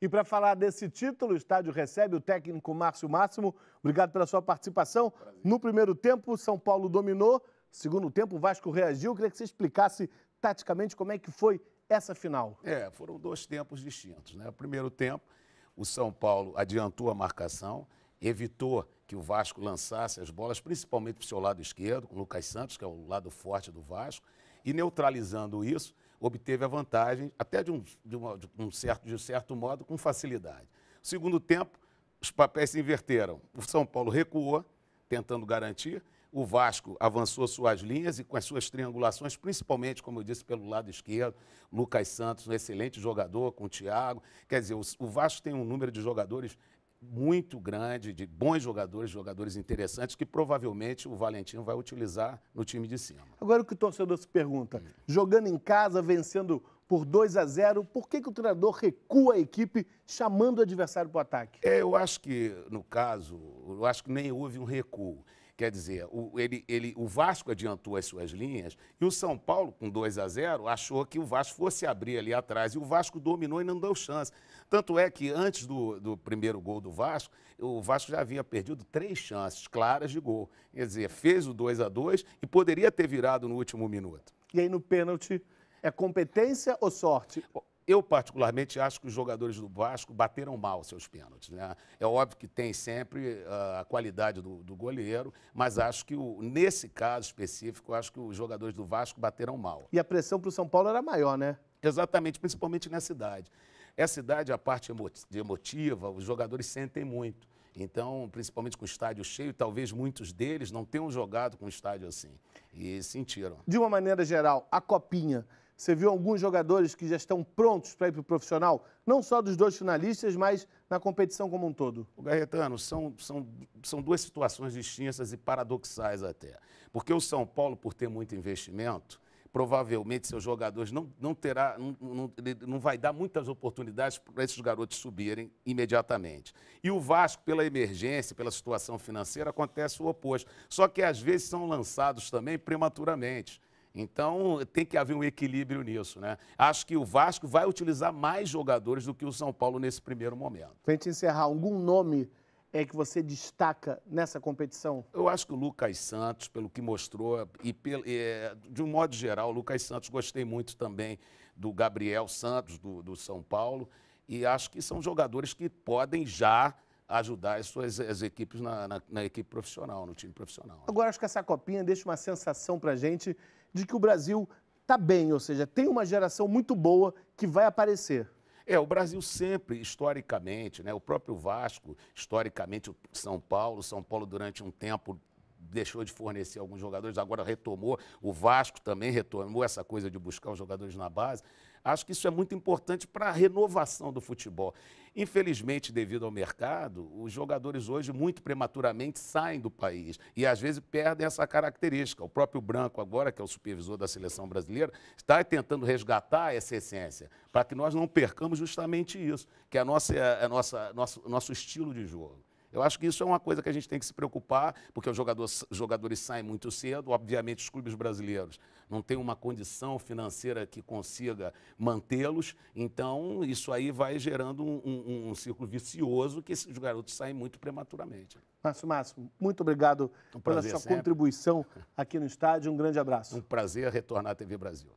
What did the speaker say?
E para falar desse título, o estádio recebe o técnico Márcio Máximo. Obrigado pela sua participação. Prazer. No primeiro tempo, o São Paulo dominou. Segundo tempo, o Vasco reagiu. Eu queria que você explicasse taticamente como é que foi essa final. Foram dois tempos distintos, né? No primeiro tempo, o São Paulo adiantou a marcação, evitou que o Vasco lançasse as bolas, principalmente para o seu lado esquerdo, com o Lucas Santos, que é o lado forte do Vasco, e neutralizando isso, obteve a vantagem, até de um certo modo, com facilidade. No segundo tempo, os papéis se inverteram. O São Paulo recuou, tentando garantir. O Vasco avançou suas linhas e com as suas triangulações, principalmente, como eu disse, pelo lado esquerdo, Lucas Santos, um excelente jogador, com o Thiago. Quer dizer, o Vasco tem um número de jogadores muito grande, de bons jogadores interessantes, que provavelmente o Valentim vai utilizar no time de cima. Agora o que o torcedor se pergunta, jogando em casa, vencendo por 2-0, por que o treinador recua a equipe chamando o adversário para o ataque? Eu acho que, no caso, nem houve um recuo. Quer dizer, o Vasco adiantou as suas linhas e o São Paulo, com 2-0, achou que o Vasco fosse abrir ali atrás. E o Vasco dominou e não deu chance. Tanto é que antes do primeiro gol do Vasco, o Vasco já havia perdido 3 chances claras de gol. Quer dizer, fez o 2-2 e poderia ter virado no último minuto. E aí no pênalti, é competência ou sorte? Eu, particularmente, acho que os jogadores do Vasco bateram mal seus pênaltis, né? É óbvio que tem sempre a qualidade do goleiro, mas acho que, nesse caso específico, acho que os jogadores do Vasco bateram mal. E a pressão para o São Paulo era maior, né? Exatamente, principalmente nessa idade. Essa idade, a parte emotiva, os jogadores sentem muito. Então, principalmente com o estádio cheio, talvez muitos deles não tenham jogado com um estádio assim. E sentiram. De uma maneira geral, a Copinha... Você viu alguns jogadores que já estão prontos para ir para o profissional? Não só dos 2 finalistas, mas na competição como um todo. O Gaetano, são 2 situações distintas e paradoxais até. Porque o São Paulo, por ter muito investimento, provavelmente seus jogadores não vai dar muitas oportunidades para esses garotos subirem imediatamente. E o Vasco, pela emergência, pela situação financeira, acontece o oposto. Só que às vezes são lançados também prematuramente. Então, tem que haver um equilíbrio nisso, né? Acho que o Vasco vai utilizar mais jogadores do que o São Paulo nesse primeiro momento. Para a gente encerrar, algum nome que você destaca nessa competição? Eu acho que o Lucas Santos, pelo que mostrou, de um modo geral, o Lucas Santos, gostei muito também do Gabriel Santos, do São Paulo, e acho que são jogadores que podem já ajudar as equipes na equipe profissional, no time profissional. Agora, acho que essa Copinha deixa uma sensação para a gente de que o Brasil está bem, ou seja, tem uma geração muito boa que vai aparecer. O Brasil sempre, historicamente, né, o próprio Vasco, historicamente, o São Paulo durante um tempo deixou de fornecer alguns jogadores, agora retomou, o Vasco também retomou essa coisa de buscar os jogadores na base. Acho que isso é muito importante para a renovação do futebol. Infelizmente, devido ao mercado, os jogadores hoje muito prematuramente saem do país e às vezes perdem essa característica. O próprio Branco agora, que é o supervisor da seleção brasileira, está tentando resgatar essa essência para que nós não percamos justamente isso, que é nosso estilo de jogo. Eu acho que isso é uma coisa que a gente tem que se preocupar, porque os jogadores saem muito cedo. Obviamente, os clubes brasileiros não têm uma condição financeira que consiga mantê-los. Então, isso aí vai gerando um círculo vicioso que esses garotos saem muito prematuramente. Márcio Máximo, muito obrigado pela sua contribuição aqui no estádio. Um grande abraço. Um prazer retornar à TV Brasil.